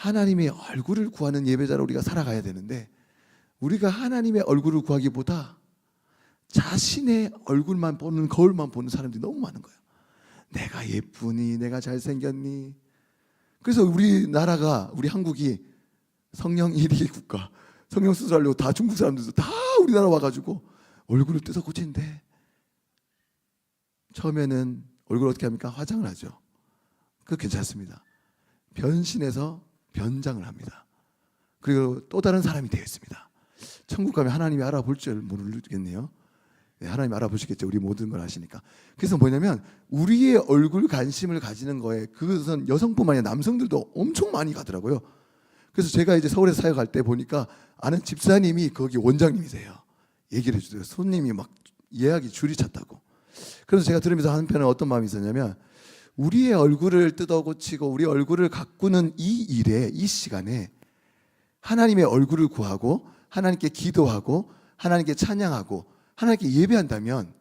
하나님의 얼굴을 구하는 예배자로 우리가 살아가야 되는데, 우리가 하나님의 얼굴을 구하기보다 자신의 얼굴만 보는, 거울만 보는 사람들이 너무 많은 거예요. 내가 예쁘니, 내가 잘생겼니. 그래서 우리나라가, 우리 한국이 성령 1위 국가, 성령 수술하려고 다 중국 사람들도 다 우리나라 와가지고 얼굴을 뜯어 고친대. 처음에는 얼굴 어떻게 합니까? 화장을 하죠. 그거 괜찮습니다. 변신해서 변장을 합니다. 그리고 또 다른 사람이 되었습니다. 천국 가면 하나님이 알아볼 줄 모르겠네요. 네, 하나님 알아보시겠죠. 우리 모든 걸 아시니까. 그래서 뭐냐면 우리의 얼굴 관심을 가지는 거에, 그것은 여성뿐만 아니라 남성들도 엄청 많이 가더라고요. 그래서 제가 이제 서울에 사역할 때 보니까 아는 집사님이 거기 원장님이세요. 얘기를 해주세요. 손님이 막 예약이 줄이 찼다고. 그래서 제가 들으면서 한편은 어떤 마음이 있었냐면, 우리의 얼굴을 뜯어 고치고 우리 얼굴을 가꾸는 이 일에, 이 시간에 하나님의 얼굴을 구하고 하나님께 기도하고 하나님께 찬양하고 하나님께 예배한다면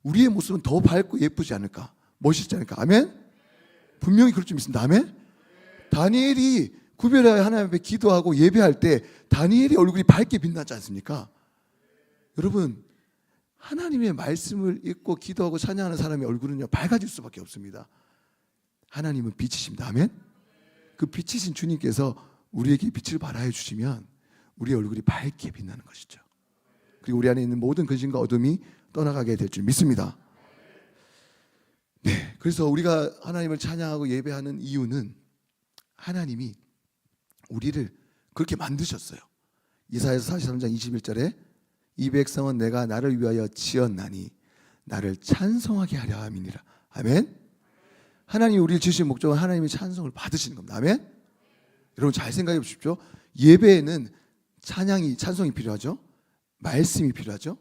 우리의 모습은 더 밝고 예쁘지 않을까? 멋있지 않을까? 아멘? 분명히 그럴 줄 믿습니다. 아멘? 다니엘이 구별하여 하나님 앞에 기도하고 예배할 때 다니엘의 얼굴이 밝게 빛나지 않습니까? 여러분, 하나님의 말씀을 읽고 기도하고 찬양하는 사람의 얼굴은요, 밝아질 수밖에 없습니다. 하나님은 빛이십니다. 아멘? 그 빛이신 주님께서 우리에게 빛을 발하여 주시면 우리의 얼굴이 밝게 빛나는 것이죠. 그리고 우리 안에 있는 모든 근심과 어둠이 떠나가게 될 줄 믿습니다. 네, 그래서 우리가 하나님을 찬양하고 예배하는 이유는 하나님이 우리를 그렇게 만드셨어요. 이사야서 43장 21절에 이 백성은 내가 나를 위하여 지었나니 나를 찬송하게 하려 함이니라. 아멘. 하나님이 우리를 지으신 목적은 하나님의 찬송을 받으시는 겁니다. 아멘. 여러분 잘 생각해 보십시오. 예배에는 찬송이 필요하죠. 말씀이 필요하죠.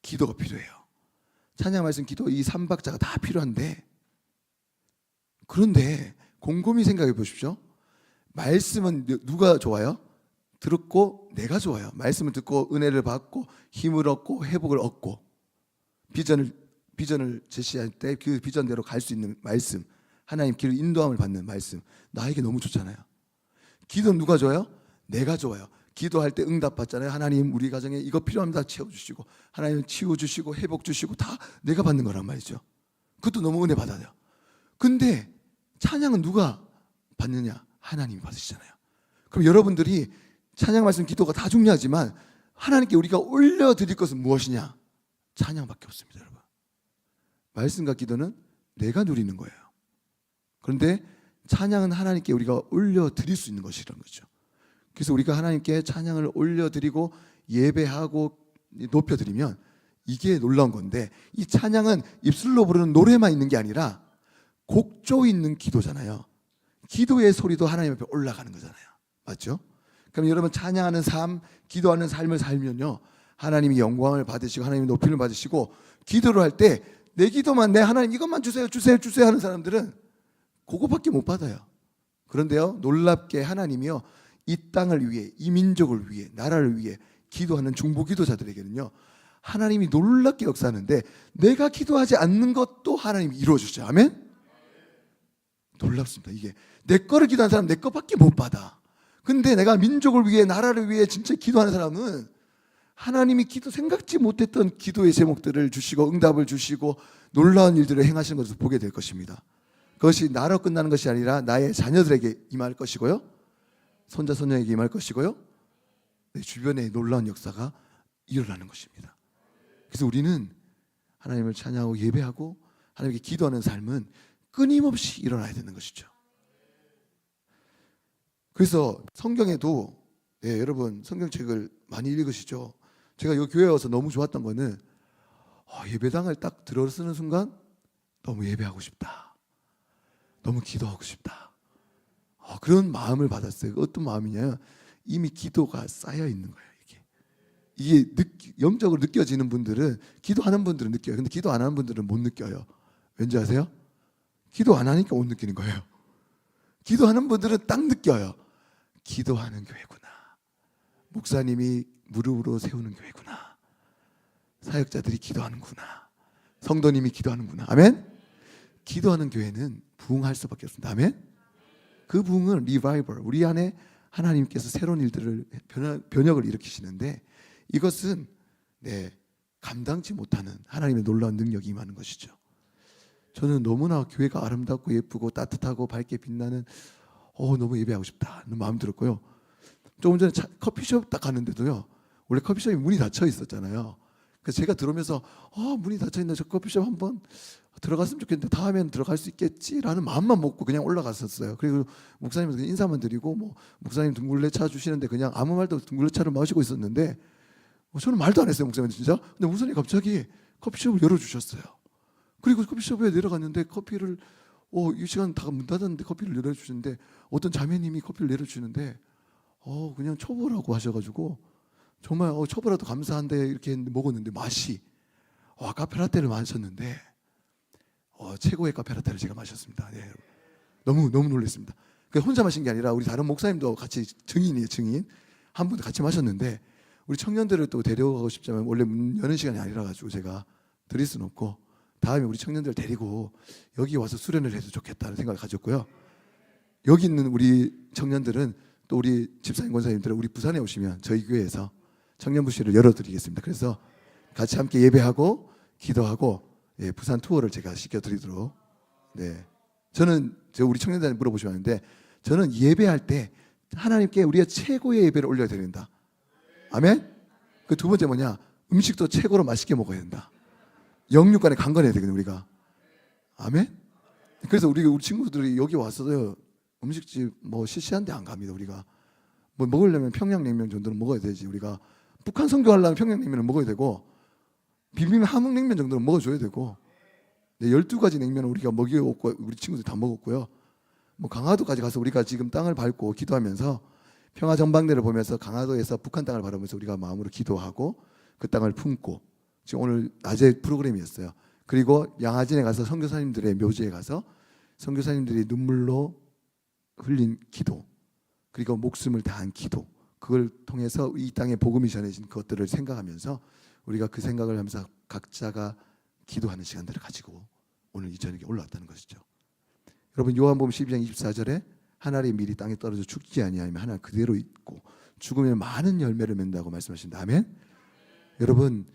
기도가 필요해요. 찬양, 말씀, 기도, 이 3박자가 다 필요한데, 그런데 곰곰이 생각해 보십시오. 말씀은 누가 좋아요? 듣고 내가 좋아요. 말씀을 듣고 은혜를 받고 힘을 얻고 회복을 얻고 비전을 제시할 때 그 비전대로 갈 수 있는 말씀, 하나님 길 인도함을 받는 말씀, 나에게 너무 좋잖아요. 기도는 누가 좋아요? 내가 좋아요. 기도할 때 응답 받잖아요. 하나님 우리 가정에 이거 필요합니다. 채워주시고, 하나님 치워주시고 회복 주시고, 다 내가 받는 거란 말이죠. 그것도 너무 은혜 받아요. 근데 찬양은 누가 받느냐? 하나님이 받으시잖아요. 그럼 여러분들이 찬양, 말씀, 기도가 다 중요하지만 하나님께 우리가 올려드릴 것은 무엇이냐? 찬양밖에 없습니다. 여러분, 말씀과 기도는 내가 누리는 거예요. 그런데 찬양은 하나님께 우리가 올려드릴 수 있는 것이라는 거죠. 그래서 우리가 하나님께 찬양을 올려드리고 예배하고 높여드리면 이게 놀라운 건데, 이 찬양은 입술로 부르는 노래만 있는 게 아니라 곡조 있는 기도잖아요. 기도의 소리도 하나님 앞에 올라가는 거잖아요. 맞죠? 그럼 여러분, 찬양하는 삶, 기도하는 삶을 살면요, 하나님이 영광을 받으시고 하나님이 높임을 받으시고, 기도를 할 때 내 기도만, 내 하나님 이것만 주세요 주세요 주세요 하는 사람들은 그거밖에 못 받아요. 그런데요, 놀랍게 하나님이요, 이 땅을 위해, 이 민족을 위해, 나라를 위해 기도하는 중보기도자들에게는요, 하나님이 놀랍게 역사하는데 내가 기도하지 않는 것도 하나님이 이루어주죠. 아멘? 놀랍습니다. 이게 내 거를 기도하는 사람은 내 거밖에 못 받아. 근데 내가 민족을 위해, 나라를 위해 진짜 기도하는 사람은 하나님이 기도 생각지 못했던 기도의 제목들을 주시고 응답을 주시고 놀라운 일들을 행하시는 것을 보게 될 것입니다. 그것이 나로 끝나는 것이 아니라 나의 자녀들에게 임할 것이고요, 손자 손녀에게 임할 것이고요, 내 주변에 놀라운 역사가 일어나는 것입니다. 그래서 우리는 하나님을 찬양하고 예배하고 하나님께 기도하는 삶은 끊임없이 일어나야 되는 것이죠. 그래서 성경에도, 여러분 성경책을 많이 읽으시죠. 제가 이 교회에 와서 너무 좋았던 거는 예배당을 딱 들어서는 순간 너무 예배하고 싶다, 너무 기도하고 싶다, 그런 마음을 받았어요. 어떤 마음이냐면 이미 기도가 쌓여 있는 거예요. 이게 영적으로 느껴지는 분들은, 기도하는 분들은 느껴요. 근데 기도 안 하는 분들은 못 느껴요. 왠지 아세요? 기도 안 하니까 못 느끼는 거예요. 기도하는 분들은 딱 느껴요. 기도하는 교회구나, 목사님이 무릎으로 세우는 교회구나, 사역자들이 기도하는구나, 성도님이 기도하는구나. 아멘? 기도하는 교회는 부흥할 수밖에 없습니다. 아멘? 그 부흥은 리바이벌, 우리 안에 하나님께서 새로운 일들을 변혁을 일으키시는데 이것은 감당치 못하는 하나님의 놀라운 능력이 임하는 것이죠. 저는 너무나 교회가 아름답고 예쁘고 따뜻하고 밝게 빛나는 너무 예배하고 싶다 는 마음 들었고요. 조금 전에 커피숍 딱 갔는데도요, 원래 커피숍이 문이 닫혀 있었잖아요. 그래서 제가 들어오면서 문이 닫혀 있는 저 커피숍 한번 들어갔으면 좋겠는데 다음엔 들어갈 수 있겠지라는 마음만 먹고 그냥 올라갔었어요. 그리고 목사님한테 인사만 드리고 목사님 둥글레 차 주시는데 그냥 아무 말도 둥글레 차를 마시고 있었는데 저는 말도 안 했어요, 목사님 진짜. 근데 목사님 갑자기 커피숍을 열어주셨어요. 그리고 커피숍에 내려갔는데 커피를 이 시간 다 문 닫았는데 커피를 내려주시는데 어떤 자매님이 커피를 내려주시는데 그냥 초보라고 하셔가지고 정말 초보라도 감사한데 이렇게 먹었는데 맛이 카페라떼를 마셨는데 최고의 카페라떼를 제가 마셨습니다. 네. 너무 놀랐습니다. 혼자 마신 게 아니라 우리 다른 목사님도 같이 증인이에요. 증인 한 분도 같이 마셨는데 우리 청년들을 또 데려가고 싶지만 원래 문 여는 시간이 아니라 가지고 제가 드릴 수는 없고 다음에 우리 청년들 데리고 여기 와서 수련을 해도 좋겠다는 생각을 가졌고요. 여기 있는 우리 청년들은 또 우리 집사님 권사님들은 우리 부산에 오시면 저희 교회에서 청년부실을 열어드리겠습니다. 그래서 같이 함께 예배하고 기도하고 부산 투어를 제가 시켜드리도록. 저는 우리 청년들한테 물어보시면 하는데 저는 예배할 때 하나님께 우리가 최고의 예배를 올려야 된다. 아멘. 그 두 번째 뭐냐? 음식도 최고로 맛있게 먹어야 된다. 영육간에 강건해야 되거든요, 우리가. 아멘. 그래서 우리 친구들이 여기 와서도 음식집 시시한 데 안 갑니다. 우리가 먹으려면 평양냉면 정도는 먹어야 되지. 우리가 북한 선교하려면 평양냉면을 먹어야 되고 비빔 함흥냉면 정도는 먹어줘야 되고 12가지 냉면을 우리가 먹여먹고 우리 친구들 다 먹었고요. 강화도까지 가서 우리가 지금 땅을 밟고 기도하면서 평화전방대를 보면서 강화도에서 북한 땅을 바라보면서 우리가 마음으로 기도하고 그 땅을 품고 지금 오늘 낮에 프로그램이었어요. 그리고 양화진에 가서 선교사님들의 묘지에 가서 선교사님들이 눈물로 흘린 기도 그리고 목숨을 다한 기도 그걸 통해서 이 땅에 복음이 전해진 것들을 생각하면서 우리가 그 생각을 하면서 각자가 기도하는 시간들을 가지고 오늘 이 저녁에 올라왔다는 것이죠. 여러분 요한복음 12장 24절에 하늘의 밀이 땅에 떨어져 죽지 아니하면 하나 그대로 있고 죽으면 많은 열매를 맺는다고 말씀하신다. 아멘. 여러분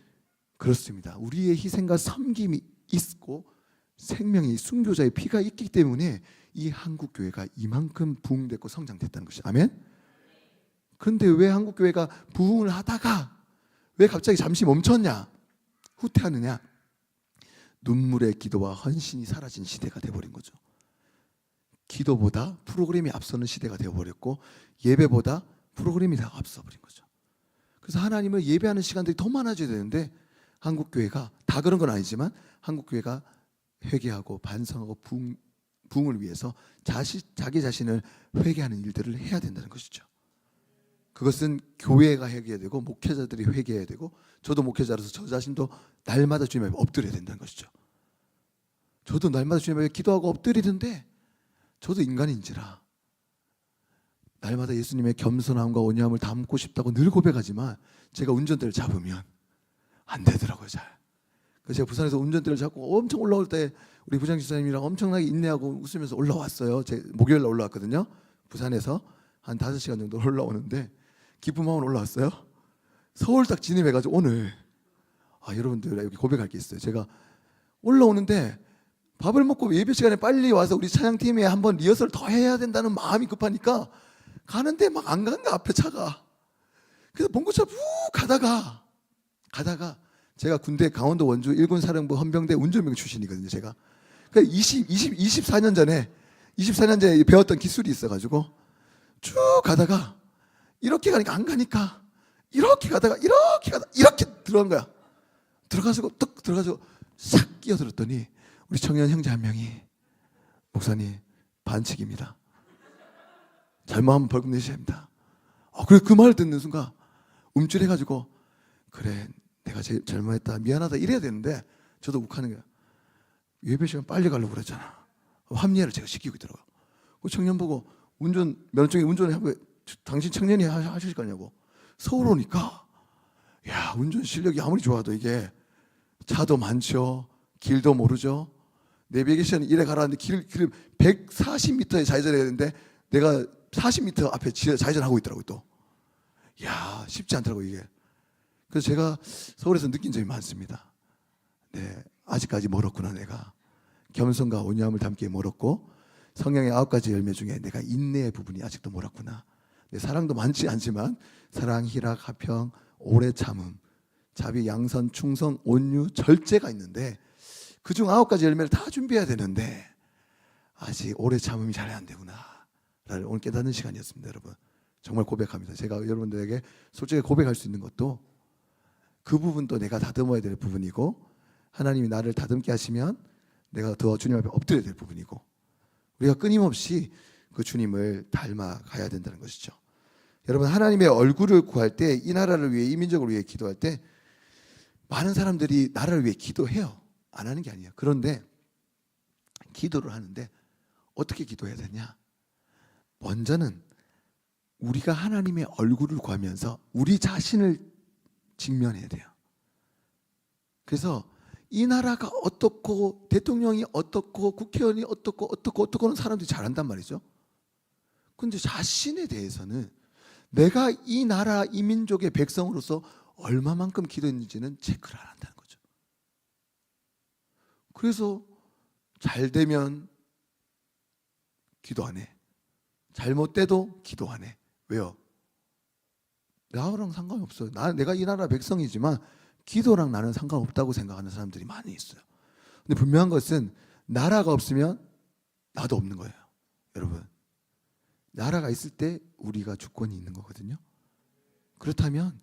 그렇습니다. 우리의 희생과 섬김이 있고 생명이 순교자의 피가 있기 때문에 이 한국 교회가 이만큼 부흥됐고 성장됐다는 것이. 아멘. 그런데 왜 한국 교회가 부흥을 하다가 왜 갑자기 잠시 멈췄냐? 후퇴하느냐? 눈물의 기도와 헌신이 사라진 시대가 되어버린 거죠. 기도보다 프로그램이 앞서는 시대가 되어버렸고 예배보다 프로그램이 다 앞서버린 거죠. 그래서 하나님을 예배하는 시간들이 더 많아져야 되는데 한국교회가 다 그런 건 아니지만 한국교회가 회개하고 반성하고 부흥을 위해서 자기 자신을 회개하는 일들을 해야 된다는 것이죠. 그것은 교회가 회개해야 되고 목회자들이 회개해야 되고 저도 목회자로서 저 자신도 날마다 주님 앞에 엎드려야 된다는 것이죠. 저도 날마다 주님 앞에 기도하고 엎드리는데 저도 인간인지라 날마다 예수님의 겸손함과 온유함을 담고 싶다고 늘 고백하지만 제가 운전대를 잡으면 안 되더라고요. 잘. 그래서 제가 부산에서 운전대를 잡고 엄청 올라올 때 우리 부장집사님이랑 엄청나게 인내하고 웃으면서 올라왔어요. 제 목요일날 올라왔거든요. 부산에서 한 5시간 정도 올라오는데 기쁜 마음으로 올라왔어요. 서울 딱 진입해가지고 오늘 여러분들 여기 고백할 게 있어요. 제가 올라오는데 밥을 먹고 예배 시간에 빨리 와서 우리 찬양팀에 한번 리허설 더 해야 된다는 마음이 급하니까 가는데 막 안 간다 앞에 차가. 그래서 봉고차 쭉 가다가 제가 군대 강원도 원주 1군 사령부 헌병대 운전병 출신이거든요. 제가 그러니까 24년 전에 배웠던 기술이 있어가지고 쭉 가다가 이렇게 가니까 안 가니까 이렇게 가다가 이렇게 들어간 거야. 들어가지고 싹 끼어들었더니 우리 청년 형제 한 명이 목사님 반칙입니다. 잘못하면 벌금 내셔야 합니다. 그래 그 말을 듣는 순간 움찔해가지고 그래 내가 잘못했다 미안하다 이래야 되는데 저도 욱하는 거야. 예배 시간 빨리 가려고 그랬잖아. 합리화를 제가 시키고 있더라고요. 그 청년 보고 면허증에 운전을 하고 당신 청년이 하실 거냐고. 서울 오니까 야 운전 실력이 아무리 좋아도 이게 차도 많죠. 길도 모르죠. 내비게이션 이래 가라는데 길 140m에 좌회전해야 되는데 내가 40m 앞에 좌회전하고 있더라고요. 또 야, 쉽지 않더라고요 이게. 그래서 제가 서울에서 느낀 점이 많습니다. 네, 아직까지 멀었구나. 내가 겸손과 온유함을 담기에 멀었고, 성령의 9가지 열매 중에 내가 인내의 부분이 아직도 멀었구나. 네, 사랑도 많지 않지만 사랑, 희락, 화평, 오래 참음, 자비, 양선, 충성, 온유, 절제가 있는데 그중 9가지 열매를 다 준비해야 되는데 아직 오래 참음이 잘 안 되구나 라를 오늘 깨닫는 시간이었습니다. 여러분, 정말 고백합니다. 제가 여러분들에게 솔직히 고백할 수 있는 것도 그 부분도 내가 다듬어야 될 부분이고, 하나님이 나를 다듬게 하시면 내가 더 주님 앞에 엎드려야 될 부분이고, 우리가 끊임없이 그 주님을 닮아가야 된다는 것이죠. 여러분, 하나님의 얼굴을 구할 때, 이 나라를 위해, 이 민족을 위해 기도할 때 많은 사람들이 나라를 위해 기도해요. 안 하는 게 아니에요. 그런데 기도를 하는데 어떻게 기도해야 되냐? 먼저는 우리가 하나님의 얼굴을 구하면서 우리 자신을 직면해야 돼요. 그래서 이 나라가 어떻고, 대통령이 어떻고, 국회의원이 어떻고는 사람들이 잘한단 말이죠. 근데 자신에 대해서는 내가 이 나라, 이 민족의 백성으로서 얼마만큼 기도했는지는 체크를 안 한다는 거죠. 그래서 잘 되면 기도 안 해. 잘못돼도 기도 안 해. 왜요? 나랑 상관이 없어요. 내가 이 나라 백성이지만 기도랑 나는 상관없다고 생각하는 사람들이 많이 있어요. 근데 분명한 것은 나라가 없으면 나도 없는 거예요. 여러분, 나라가 있을 때 우리가 주권이 있는 거거든요. 그렇다면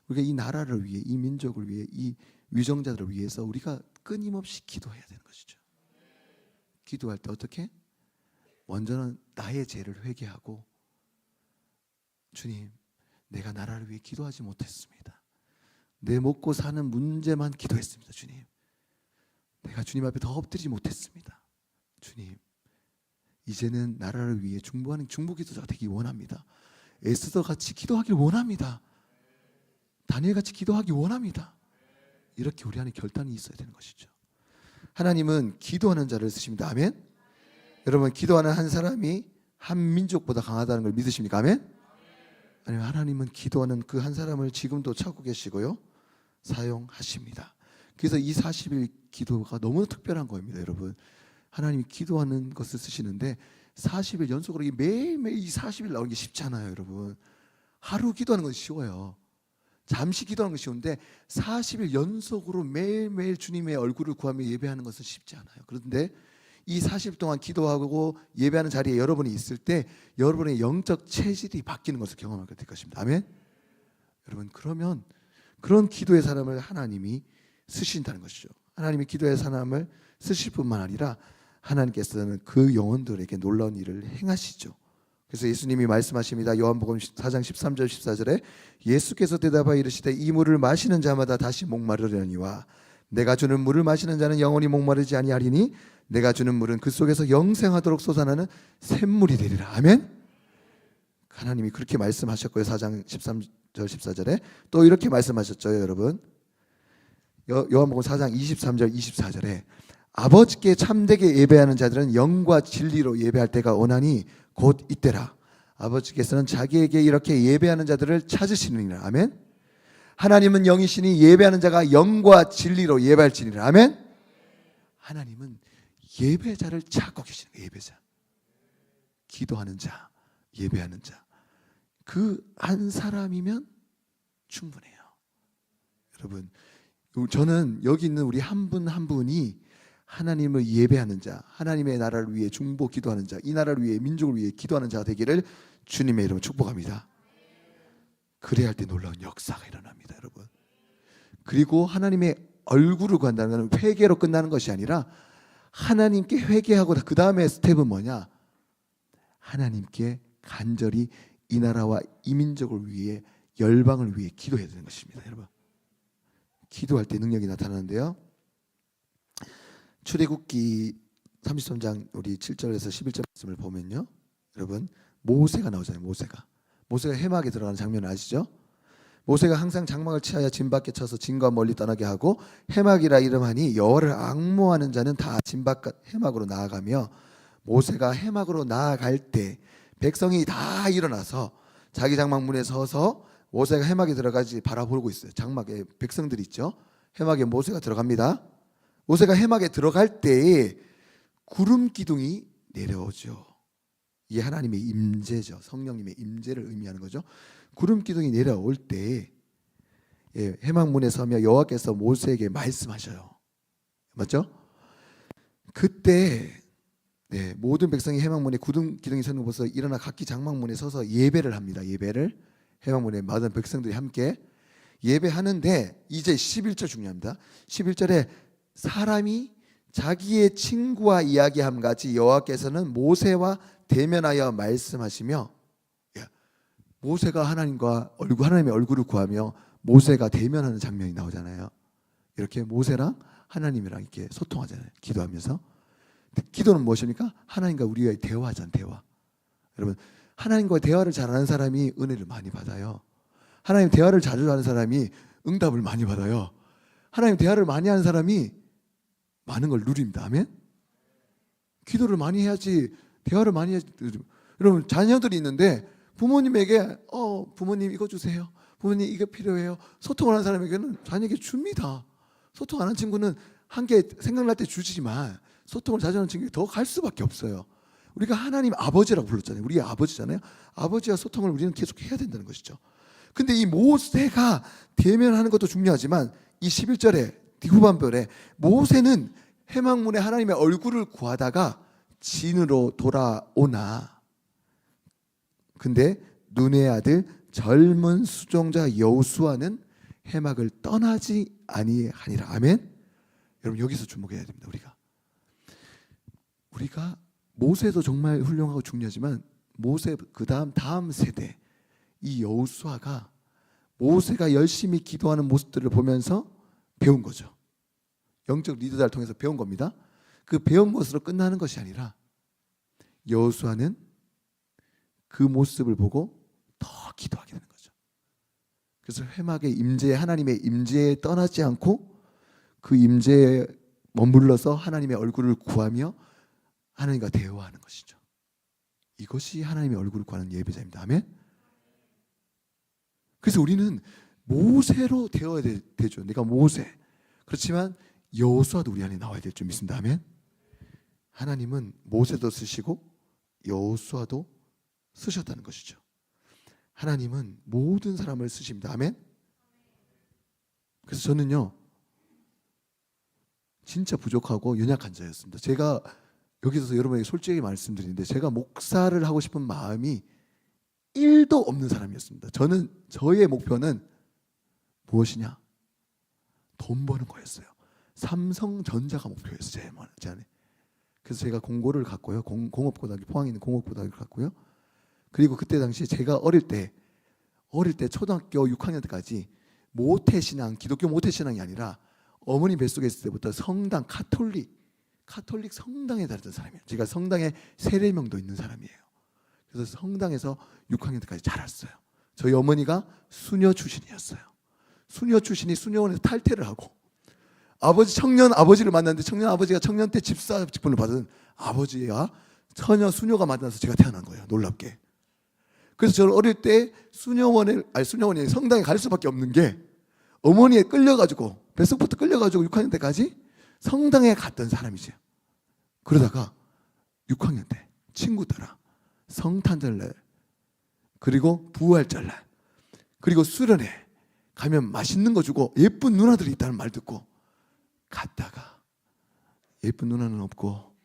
우리가 이 나라를 위해, 이 민족을 위해, 이 위정자들을 위해서 우리가 끊임없이 기도해야 되는 것이죠. 기도할 때 어떻게? 먼저는 나의 죄를 회개하고, 주님, 내가 나라를 위해 기도하지 못했습니다. 내 먹고 사는 문제만 기도했습니다. 주님, 내가 주님 앞에 더 엎드리지 못했습니다. 주님, 이제는 나라를 위해 중보하는 중보기도자가 되기 원합니다. 에스더 같이 기도하길 원합니다. 다니엘 같이 기도하기 원합니다. 이렇게 우리 안에 결단이 있어야 되는 것이죠. 하나님은 기도하는 자를 쓰십니다. 아멘. 여러분, 기도하는 한 사람이 한 민족보다 강하다는 걸 믿으십니까? 아멘. 아니면 하나님은 기도하는 그 한 사람을 지금도 찾고 계시고요, 사용하십니다. 그래서 이 40일 기도가 너무 특별한 겁니다. 여러분, 하나님이 기도하는 것을 쓰시는데 40일 연속으로 매일매일 이 40일 나오는 게 쉽지 않아요. 여러분, 하루 기도하는 건 쉬워요. 잠시 기도하는 건 쉬운데 40일 연속으로 매일매일 주님의 얼굴을 구하며 예배하는 것은 쉽지 않아요. 그런데 이 40일 동안 기도하고 예배하는 자리에 여러분이 있을 때 여러분의 영적 체질이 바뀌는 것을 경험하게 될 것입니다. 아멘. 여러분, 그러면 그런 기도의 사람을 하나님이 쓰신다는 것이죠. 하나님이 기도의 사람을 쓰실 뿐만 아니라 하나님께서는 그 영혼들에게 놀라운 일을 행하시죠. 그래서 예수님이 말씀하십니다. 요한복음 4장 13절 14절에 예수께서 대답하여 이르시되 이 물을 마시는 자마다 다시 목마르려니와 내가 주는 물을 마시는 자는 영원히 목마르지 아니하리니 내가 주는 물은 그 속에서 영생하도록 솟아나는 샘물이 되리라. 아멘. 하나님이 그렇게 말씀하셨고요. 4장 13절 14절에 또 이렇게 말씀하셨죠. 여러분, 요한복음 4장 23절 24절에 아버지께 참되게 예배하는 자들은 영과 진리로 예배할 때가 오나니 곧 이때라. 아버지께서는 자기에게 이렇게 예배하는 자들을 찾으시느니라. 아멘. 하나님은 영이시니 예배하는 자가 영과 진리로 예배할지니라. 아멘. 하나님은 예배자를 찾고 계시는 거예요. 예배자, 기도하는 자, 예배하는 자, 그 한 사람이면 충분해요. 여러분, 저는 여기 있는 우리 한 분 한 분이 하나님을 예배하는 자, 하나님의 나라를 위해 중보 기도하는 자, 이 나라를 위해, 민족을 위해 기도하는 자 되기를 주님의 이름으로 축복합니다. 그래야 할 때 놀라운 역사가 일어납니다. 여러분, 그리고 하나님의 얼굴을 구한다는 건 회개로 끝나는 것이 아니라 하나님께 회개하고 그 다음에 스텝은 뭐냐? 하나님께 간절히 이 나라와 이 민족을 위해, 열방을 위해 기도해야 되는 것입니다. 여러분, 기도할 때 능력이 나타나는데요, 출애굽기 33장 우리 7절에서 11절 말씀을 보면요, 여러분, 모세가 나오잖아요. 모세가 해막에 들어가는 장면을 아시죠? 모세가 항상 장막을 취하여 진 밖에 쳐서 진과 멀리 떠나게 하고 해막이라 이름하니 여호와를 앙모하는 자는 다 진 밖 해막으로 나아가며, 모세가 해막으로 나아갈 때 백성이 다 일어나서 자기 장막문에 서서 모세가 회막에 들어가지 바라보고 있어요. 장막에 백성들이 있죠. 회막에 모세가 들어갑니다. 모세가 회막에 들어갈 때에 구름 기둥이 내려오죠. 이게 하나님의 임재죠. 성령님의 임재를 의미하는 거죠. 구름 기둥이 내려올 때 회막문에 서며 여호와께서 모세에게 말씀하셔요. 맞죠? 그때 모든 백성이 회막문에 구름 기둥이 서는 곳에서 일어나 각기 장막문에 서서 예배를 합니다. 예배를 회막문에 많은 백성들이 함께 예배하는데 이제 11절 중요합니다. 11절에 사람이 자기의 친구와 이야기함 같이 여호와께서는 모세와 대면하여 말씀하시며, 모세가 하나님의 얼굴을 구하며 모세가 대면하는 장면이 나오잖아요. 이렇게 모세랑 하나님이랑 이렇게 소통하잖아요. 기도하면서. 기도는 무엇입니까? 하나님과 우리와의 대화잖아요. 대화. 여러분, 하나님과 대화를 잘하는 사람이 은혜를 많이 받아요. 하나님 대화를 자주 하는 사람이 응답을 많이 받아요. 하나님 대화를 많이 하는 사람이 많은 걸 누립니다. 아멘. 기도를 많이 해야지, 대화를 많이 해야지. 여러분, 자녀들이 있는데 부모님에게 부모님 이거 주세요, 부모님 이게 필요해요, 소통을 하는 사람에게는 자녀에게 줍니다. 소통 안 하는 친구는 한 개 생각날 때 주지만 소통을 자주 하는 친구에게 더 갈 수밖에 없어요. 우리가 하나님 아버지라고 불렀잖아요. 우리의 아버지잖아요. 아버지와 소통을 우리는 계속 해야 된다는 것이죠. 근데 이 모세가 대면하는 것도 중요하지만 이 11절에 후반절에 모세는 회막문에 하나님의 얼굴을 구하다가 진으로 돌아오나, 근데 눈의 아들 젊은 수종자 여호수아는 회막을 떠나지 아니하니라. 아멘. 여러분, 여기서 주목해야 됩니다. 우리가 모세도 정말 훌륭하고 중요하지만 모세 그 다음 세대 이 여호수아가 모세가 열심히 기도하는 모습들을 보면서 배운 거죠. 영적 리더자를 통해서 배운 겁니다. 그 배운 것으로 끝나는 것이 아니라 여호수아는 그 모습을 보고 더 기도하게 되는 거죠. 그래서 회막의 임재, 하나님의 임재에 떠나지 않고 그 임재에 머물러서 하나님의 얼굴을 구하며 하나님과 대화하는 것이죠. 이것이 하나님의 얼굴을 구하는 예배자입니다. 아멘. 그래서 우리는 모세로 되어야 되죠. 내가 모세. 그렇지만 여호수아도 우리 안에 나와야 될 줄 믿습니다. 아멘. 하나님은 모세도 쓰시고 여호수아도 쓰셨다는 것이죠. 하나님은 모든 사람을 쓰십니다. 아멘. 그래서 저는요, 진짜 부족하고 연약한 자였습니다. 제가 여기서 여러분에게 솔직히 말씀드리는데 제가 목사를 하고 싶은 마음이 1도 없는 사람이었습니다. 저의 목표는 무엇이냐? 돈 버는 거였어요. 삼성전자가 목표였어요. 제 안에. 그래서 제가 공고를 갔고요. 공업고등학교, 포항에 있는 공업고등학교를 갔고요. 그리고 그때 당시 제가 어릴 때 초등학교 6학년 때까지 모태신앙, 기독교 모태신앙이 아니라 어머니 뱃속에 있을 때부터 성당, 카톨릭 성당에 다녔던 사람이에요. 제가 성당에 세례명도 있는 사람이에요. 그래서 성당에서 6학년 때까지 자랐어요. 저희 어머니가 수녀 출신이었어요. 수녀 출신이 수녀원에서 탈퇴를 하고 청년 아버지를 만났는데 청년 아버지가 청년 때 집사 직분을 받은 아버지와 처녀 수녀가 만나서 제가 태어난 거예요. 놀랍게. 그래서 저는 어릴 때 수녀원이 성당에 갈 수밖에 없는 게 어머니에 끌려가지고 뱃속부터 끌려가지고 6학년 때까지 성당에 갔던 사람이죠. 그러다가 6학년 때 친구 따라 성탄절날 그리고 부활절날 그리고 수련회 가면 맛있는 거 주고 예쁜 누나들이 있다는 말 듣고 갔다가 예쁜 누나는 없고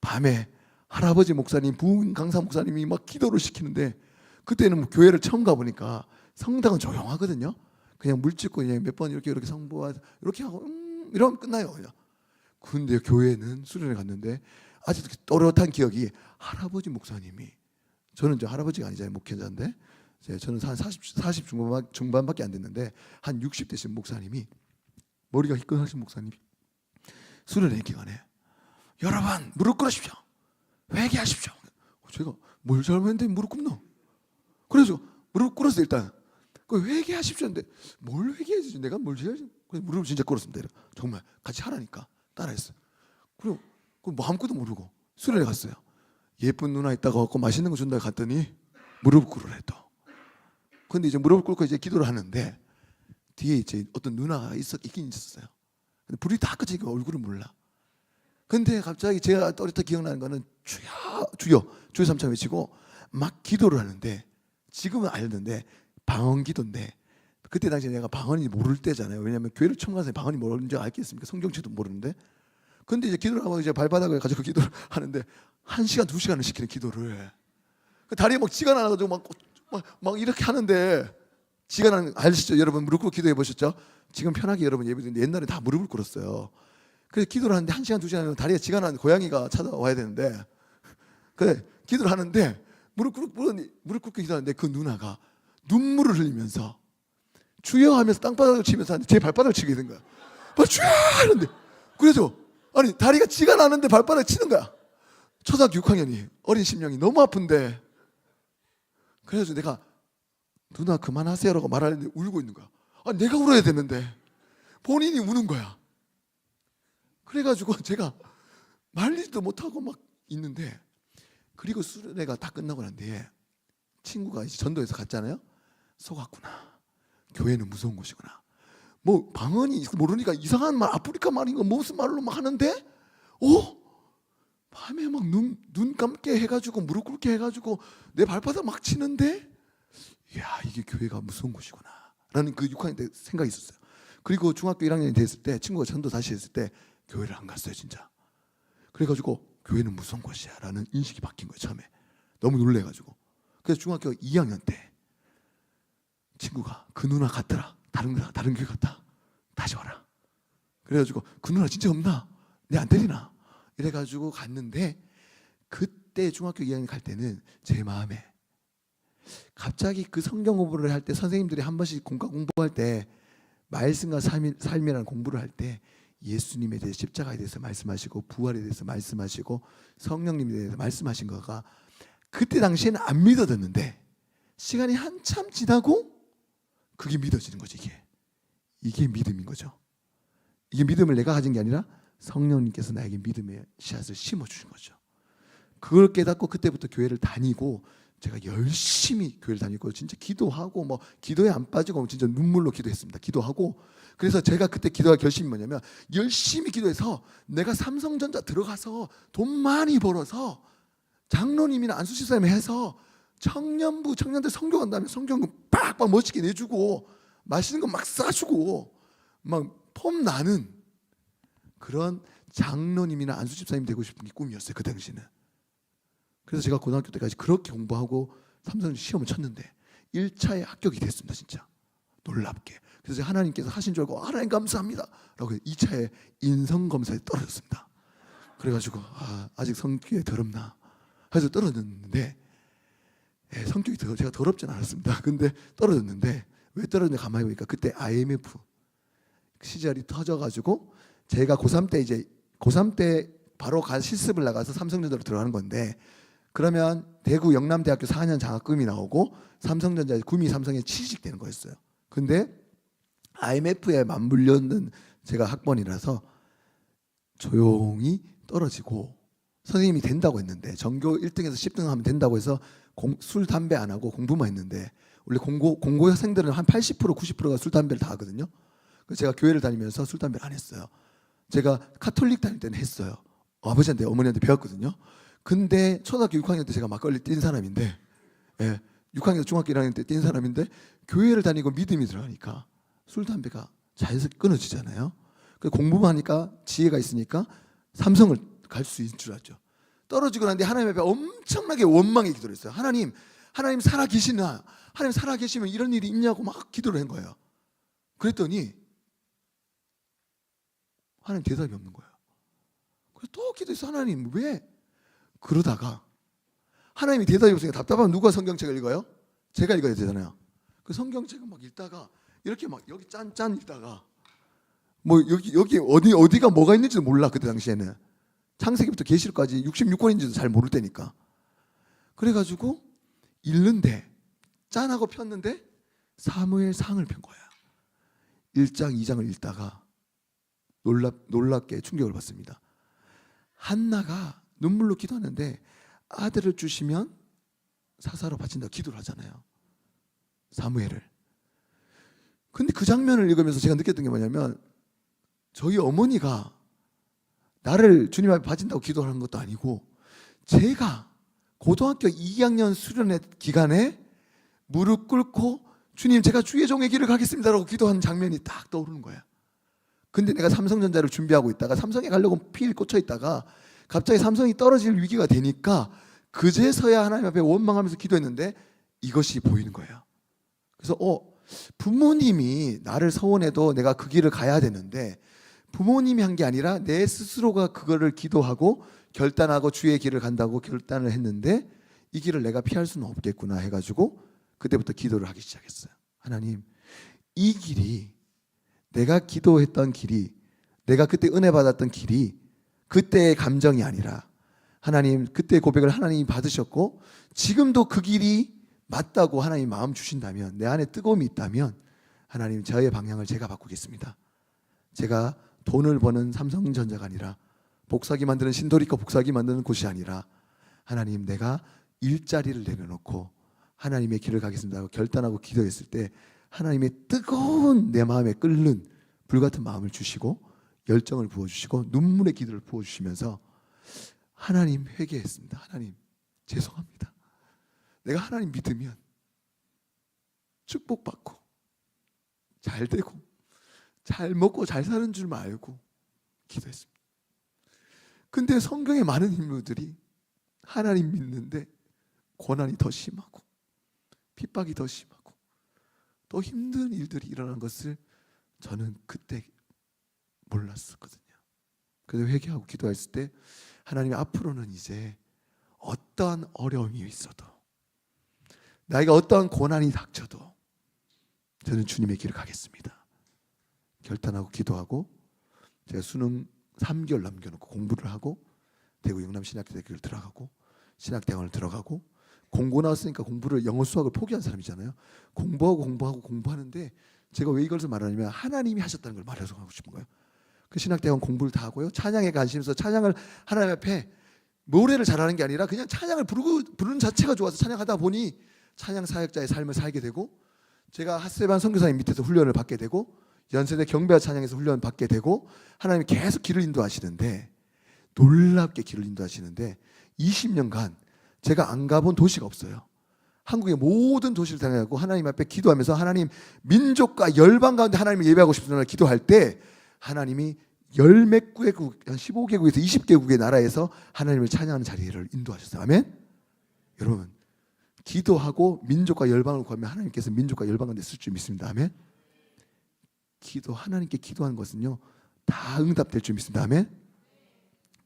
밤에 할아버지 목사님, 부흥 강사 목사님이 막 기도를 시키는데 그때는 뭐 교회를 처음 가보니까 성당은 조용하거든요. 그냥 물 찍고 그냥 몇 번 이렇게 성부와 이렇게 하고 이러면 끝나요. 그냥. 근데 교회는 수련회 갔는데 아직도 또렷한 기억이 할아버지 목사님이, 저는 이제 할아버지가 아니잖아요. 목회자인데 저는 한 40 중반밖에 안 됐는데 한 60대신 목사님이, 머리가 희끈하신 목사님이 수련회 기간에 여러분 무릎 꿇으십시오, 회개하십시오. 제가 뭘 잘못했는데 무릎 꿇노? 그래서 무릎 꿇었어요. 일단 그 회개하십시오인데 뭘 회개해야지, 내가 뭘 해야지. 그래서 무릎을 진짜 꿇었습니다. 정말 같이 하라니까 따라했어요. 그리고 그 아무것도 모르고 수련회 갔어요. 예쁜 누나 있다가 갖고 맛있는 거 준다 갔더니 무릎 꿇으래 또. 근데 이제 무릎 꿇고 이제 기도를 하는데 뒤에 이제 어떤 누나가 있긴 있었어요. 근데 불이 다 꺼지니까 얼굴을 몰라. 근데 갑자기 제가 또렷하게 기억나는 거는 주여 주여 주여 삼창 외치고 막 기도를 하는데, 지금은 알던데 방언 기도인데 그때 당시에 내가 방언이 모를 때잖아요. 왜냐하면 교회를 처음 가서 방언이 뭔지 알겠습니까? 성경책도 모르는데. 근데 이제 기도를 하고 이제 발바닥을 가지고 기도를 하는데 1시간 2시간을 시키는 기도를. 그 다리에 막 지가 나가지고 막 이렇게 하는데, 지가 나는 아시죠? 여러분 무릎 꿇고 기도해 보셨죠? 지금 편하게 여러분 예배드리는데 옛날에 다 무릎을 꿇었어요. 그래서 기도를 하는데 1시간 2시간 다리에 지가 나는 고양이가 찾아와야 되는데, 그래 기도를 하는데 무릎 꿇고 기도하는데 그 누나가 눈물을 흘리면서 주여 하면서 땅바닥을 치면서 제 발바닥을 치게 된 거야. 주여 하는데, 그래서 아니 다리가 지가 나는데 발바닥을 치는 거야. 초등학교 6학년이 어린 심령이 너무 아픈데. 그래서 내가 누나 그만하세요라고 말하는데 울고 있는 거야. 아, 내가 울어야 되는데 본인이 우는 거야. 그래가지고 제가 말리지도 못하고 막 있는데, 그리고 수련회가 다 끝나고 난 뒤에 친구가 이제 전도에서 갔잖아요. 속았구나. 교회는 무서운 곳이구나. 뭐 방언이 모르니까 이상한 말, 아프리카 말인 거 무슨 말로 막 하는데, 밤에 막 눈 감게 해가지고 무릎 꿇게 해가지고 내 발바닥 막 치는데, 이야 이게 교회가 무서운 곳이구나 라는 그 6학년 때 생각이 있었어요. 그리고 중학교 1학년이 됐을 때 친구가 전도 다시 했을 때 교회를 안 갔어요 진짜. 그래가지고 교회는 무서운 곳이야 라는 인식이 바뀐 거예요 처음에. 너무 놀래가지고. 그래서 중학교 2학년 때 친구가 그 누나 같더라, 다른 교회 갔다, 다시 와라. 그래가지고 그 누나 진짜 없나? 내 안 때리나? 이래가지고 갔는데, 그때 중학교 2학년 갈 때는 제 마음에 갑자기 그 성경 공부를 할 때 선생님들이 한 번씩 공부할 때 말씀과 삶이라는 공부를 할 때 예수님에 대해서, 십자가에 대해서 말씀하시고 부활에 대해서 말씀하시고 성령님에 대해서 말씀하신 거가 그때 당시에는 안 믿어졌는데, 시간이 한참 지나고 그게 믿어지는 거죠. 이게 믿음인 거죠. 이게 믿음을 내가 가진 게 아니라 성령님께서 나에게 믿음의 씨앗을 심어주신 거죠. 그걸 깨닫고 그때부터 교회를 다니고, 제가 열심히 교회를 다니고 진짜 기도하고 뭐 기도에 안 빠지고 진짜 눈물로 기도했습니다. 기도하고. 그래서 제가 그때 기도할 결심이 뭐냐면, 열심히 기도해서 내가 삼성전자 들어가서 돈 많이 벌어서 장로님이나 안수집사님 해서 청년들 성교한 다음에 성경금 빡빡 멋지게 내주고 맛있는 거 막 싸주고 막 폼 나는 그런 장로님이나 안수집사님 되고 싶은 게 꿈이었어요 그 당시는. 그래서 제가 고등학교 때까지 그렇게 공부하고 삼성 시험을 쳤는데 1차에 합격이 됐습니다 진짜 놀랍게. 그래서 하나님께서 하신 줄 알고 하나님 감사합니다 라고 2차에 인성검사에 떨어졌습니다. 그래가지고 아직 성격이 더럽나 해서 떨어졌는데, 성격이 제가 더럽진 않았습니다. 근데 떨어졌는데, 왜 떨어졌냐 가만히 보니까 그때 IMF 시절이 터져가지고 제가 고3 때 바로 실습을 나가서 삼성전자로 들어가는 건데, 그러면 대구 영남대학교 4년 장학금이 나오고 삼성전자에 구미 삼성에 취직되는 거였어요. 근데 IMF에 맞물렸는 제가 학번이라서 조용히 떨어지고, 선생님이 된다고 했는데 전교 1등에서 10등 하면 된다고 해서 술 담배 안 하고 공부만 했는데, 원래 공고 학생들은 한 80% 90%가 술 담배를 다 하거든요. 그래서 제가 교회를 다니면서 술 담배를 안 했어요. 제가 카톨릭 다닐 때는 했어요. 아버지한테 어머니한테 배웠거든요. 근데 초등학교 6학년 때 제가 막걸리 뛴 사람인데, 6학년 중학교 1학년 때 뛴 사람인데, 교회를 다니고 믿음이 들어가니까 술 담배가 자연스럽게 끊어지잖아요. 그래서 공부만 하니까 지혜가 있으니까 삼성을 갈 수 있을 줄 알죠. 떨어지고 난 뒤에 하나님 앞에 엄청나게 원망의 기도를 했어요. 하나님 살아계시나? 하나님 살아계시면 이런 일이 있냐고 막 기도를 한 거예요. 그랬더니 하나님 대답이 없는 거예요. 그래서 또 기도해서 하나님 왜? 그러다가 하나님이 대답이 없으니까 답답하면 누가 성경책을 읽어요? 제가 읽어야 되잖아요. 그 성경책을 막 읽다가 이렇게 막 여기 짠 읽다가 뭐 여기 어디가 뭐가 있는지도 몰라. 그때 당시에는 창세기부터 계시록까지 66권인지도 잘 모를 때니까. 그래가지고 읽는데 짠하고 폈는데 사무엘상을 편 거야. 1장 2장을 읽다가 놀랍게 충격을 받습니다. 한나가 눈물로 기도하는데 아들을 주시면 사사로 바친다 기도를 하잖아요. 사무엘을. 근데 그 장면을 읽으면서 제가 느꼈던 게 뭐냐면 저희 어머니가 나를 주님 앞에 바친다고 기도하는 것도 아니고 제가 고등학교 2학년 수련회 기간에 무릎 꿇고 주님 제가 주의 종의 길을 가겠습니다라고 기도하는 장면이 딱 떠오르는 거야. 근데 내가 삼성전자를 준비하고 있다가 삼성에 가려고 필 꽂혀 있다가 갑자기 삼성이 떨어질 위기가 되니까 그제서야 하나님 앞에 원망하면서 기도했는데 이것이 보이는 거예요. 그래서 부모님이 나를 서원해도 내가 그 길을 가야 되는데 부모님이 한 게 아니라 내 스스로가 그거를 기도하고 결단하고 주의 길을 간다고 결단을 했는데 이 길을 내가 피할 수는 없겠구나 해가지고 그때부터 기도를 하기 시작했어요. 하나님, 이 길이 내가 기도했던 길이 내가 그때 은혜 받았던 길이 그때의 감정이 아니라 하나님 그때의 고백을 하나님이 받으셨고 지금도 그 길이 맞다고 하나님 마음 주신다면 내 안에 뜨거움이 있다면 하나님 저의 방향을 제가 바꾸겠습니다. 제가 돈을 버는 삼성전자가 아니라 복사기 만드는 신도리과 복사기 만드는 곳이 아니라 하나님 내가 일자리를 내려놓고 하나님의 길을 가겠습니다 하고 결단하고 기도했을 때 하나님의 뜨거운 내 마음에 끓는 불같은 마음을 주시고 열정을 부어주시고 눈물의 기도를 부어주시면서 하나님 회개했습니다. 하나님 죄송합니다. 내가 하나님 믿으면 축복받고 잘 되고 잘 먹고 잘 사는 줄 알고 기도했습니다. 근데 성경에 많은 인물들이 하나님 믿는데 고난이 더 심하고 핍박이 더 심하고 더 힘든 일들이 일어난 것을 저는 그때 몰랐었거든요. 그래서 회개하고 기도했을 때 하나님 앞으로는 이제 어떠한 어려움이 있어도 나에게 어떠한 고난이 닥쳐도 저는 주님의 길을 가겠습니다. 결단하고 기도하고 제가 수능 3개월 남겨놓고 공부를 하고 대구 영남신학대학교를 들어가고 신학대학원을 들어가고 공고 나왔으니까 공부를 영어 수학을 포기한 사람이잖아요. 공부하는데 제가 왜 이것을 말하냐면 하나님이 하셨다는 걸 말해서 하고 싶은 거예요. 그 신학대학원 공부를 다 하고요. 찬양에 관심 있어서 찬양을 하나님 앞에 노래를 잘하는 게 아니라 그냥 찬양을 부르는 자체가 좋아서 찬양하다 보니 찬양 사역자의 삶을 살게 되고 제가 핫세반 선교사님 밑에서 훈련을 받게 되고 연세대 경배와 찬양에서 훈련을 받게 되고 하나님이 계속 길을 인도하시는데 놀랍게 길을 인도하시는데 20년간 제가 안 가본 도시가 없어요. 한국의 모든 도시를 다녀가고 하나님 앞에 기도하면서 하나님 민족과 열방 가운데 하나님을 예배하고 싶은 기도할 때 하나님이 열 몇 개국, 한 15개국에서 20개국의 나라에서 하나님을 찬양하는 자리를 인도하셨어요. 아멘? 여러분 기도하고 민족과 열방을 구하면 하나님께서 민족과 열방 가운데 쓸 줄 믿습니다. 아멘? 하나님께 기도하는 것은요 다 응답될 줄 믿습니다. 아멘?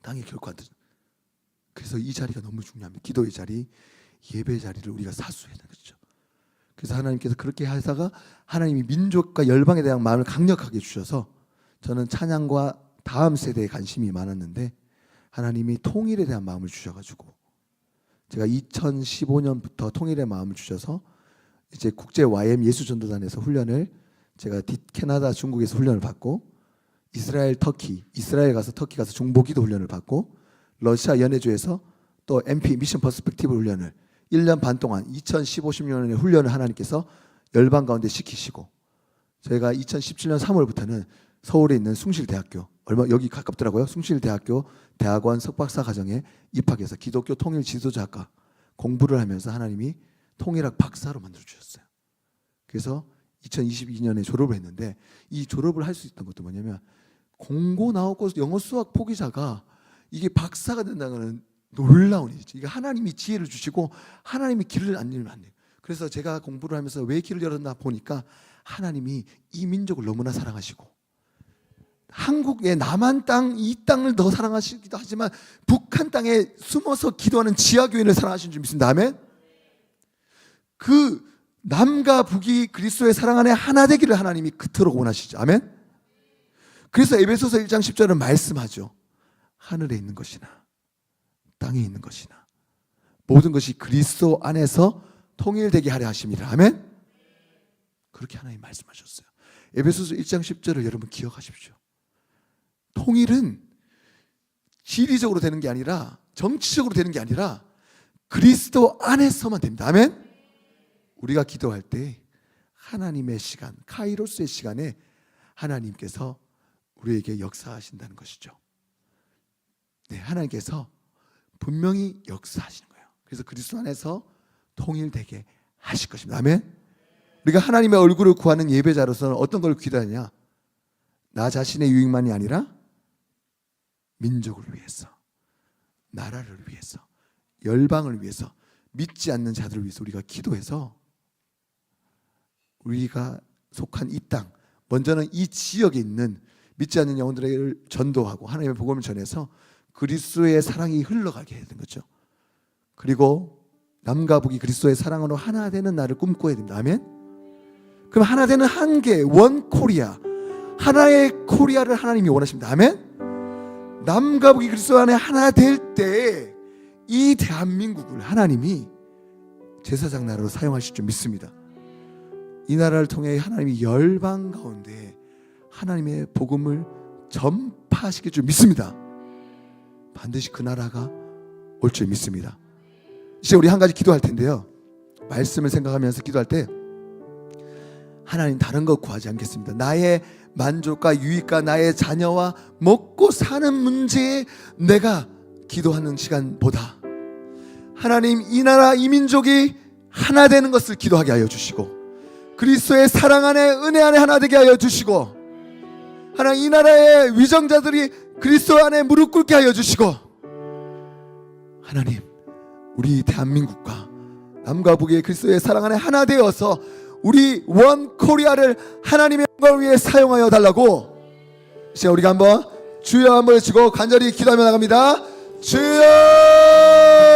땅에 결코 안 되죠. 그래서 이 자리가 너무 중요합니다. 기도의 자리, 예배의 자리를 우리가 사수해야 되는 거죠. 그래서 하나님께서 그렇게 하다가 하나님이 민족과 열방에 대한 마음을 강력하게 주셔서 저는 찬양과 다음 세대에 관심이 많았는데 하나님이 통일에 대한 마음을 주셔가지고 제가 2015년부터 통일의 마음을 주셔서 이제 국제 YM 예수전도단에서 훈련을 제가 캐나다 중국에서 훈련을 받고 이스라엘 가서 터키 가서 중보기도 훈련을 받고 러시아 연해주에서 또 MP 미션 퍼스펙티브 훈련을 1년 반 동안 2015-16년에 훈련을 하나님께서 열방 가운데 시키시고 저희가 2017년 3월부터는 서울에 있는 숭실대학교 여기 가깝더라고요. 숭실대학교 대학원 석박사 과정에 입학해서 기독교 통일 지도자학과 공부를 하면서 하나님이 통일학 박사로 만들어 주셨어요. 그래서 2022년에 졸업을 했는데 이 졸업을 할 수 있던 것도 뭐냐면 공고 나오고 영어 수학 포기자가 이게 박사가 된다는 것은 놀라운 일이죠. 이게 하나님이 지혜를 주시고 하나님이 길을 안 열면 안 돼요. 그래서 제가 공부를 하면서 왜 길을 열었나 보니까 하나님이 이 민족을 너무나 사랑하시고 한국의 남한 땅, 이 땅을 더 사랑하시기도 하지만 북한 땅에 숨어서 기도하는 지하교인을 사랑하시는 줄 믿습니다. 아멘? 그 남과 북이 그리스도의 사랑 안에 하나 되기를 하나님이 그토록 원하시죠. 아멘? 그래서 에베소서 1장 10절은 말씀하죠. 하늘에 있는 것이나 땅에 있는 것이나 모든 것이 그리스도 안에서 통일되게 하려 하십니다. 아멘? 그렇게 하나님 말씀하셨어요. 에베소서 1장 10절을 여러분 기억하십시오. 통일은 지리적으로 되는 게 아니라 정치적으로 되는 게 아니라 그리스도 안에서만 됩니다. 아멘. 우리가 기도할 때 하나님의 시간, 카이로스의 시간에 하나님께서 우리에게 역사하신다는 것이죠. 네, 하나님께서 분명히 역사하시는 거예요. 그래서 그리스도 안에서 통일되게 하실 것입니다. 아멘. 우리가 하나님의 얼굴을 구하는 예배자로서는 어떤 걸 기도하냐? 나 자신의 유익만이 아니라 민족을 위해서, 나라를 위해서, 열방을 위해서, 믿지 않는 자들을 위해서 우리가 기도해서 우리가 속한 이 땅, 먼저는 이 지역에 있는 믿지 않는 영혼들을 전도하고 하나님의 복음을 전해서 그리스도의 사랑이 흘러가게 해야 되는 거죠. 그리고 남과 북이 그리스도의 사랑으로 하나 되는 날을 꿈꿔야 됩니다. 아멘. 그럼 하나 되는 한계, 원 코리아, 하나의 코리아를 하나님이 원하십니다. 아멘. 남과 북이 그리스도 안에 하나 될 때 이 대한민국을 하나님이 제사장 나라로 사용하실 줄 믿습니다. 이 나라를 통해 하나님이 열방 가운데 하나님의 복음을 전파하시길 줄 믿습니다. 반드시 그 나라가 올 줄 믿습니다. 이제 우리 한 가지 기도할 텐데요, 말씀을 생각하면서 기도할 때 하나님 다른 거 구하지 않겠습니다. 나의 만족과 유익과 나의 자녀와 먹고 사는 문제에 내가 기도하는 시간보다 하나님 이 나라 이 민족이 하나 되는 것을 기도하게 하여 주시고 그리스도의 사랑 안에 은혜 안에 하나 되게 하여 주시고 하나님 이 나라의 위정자들이 그리스도 안에 무릎 꿇게 하여 주시고 하나님 우리 대한민국과 남과 북의 그리스도의 사랑 안에 하나 되어서 우리 원 코리아를 하나님의 영광을 위해 사용하여 달라고 이제 우리가 한번 주여 한번 외치고 간절히 기도하며 나갑니다. 주여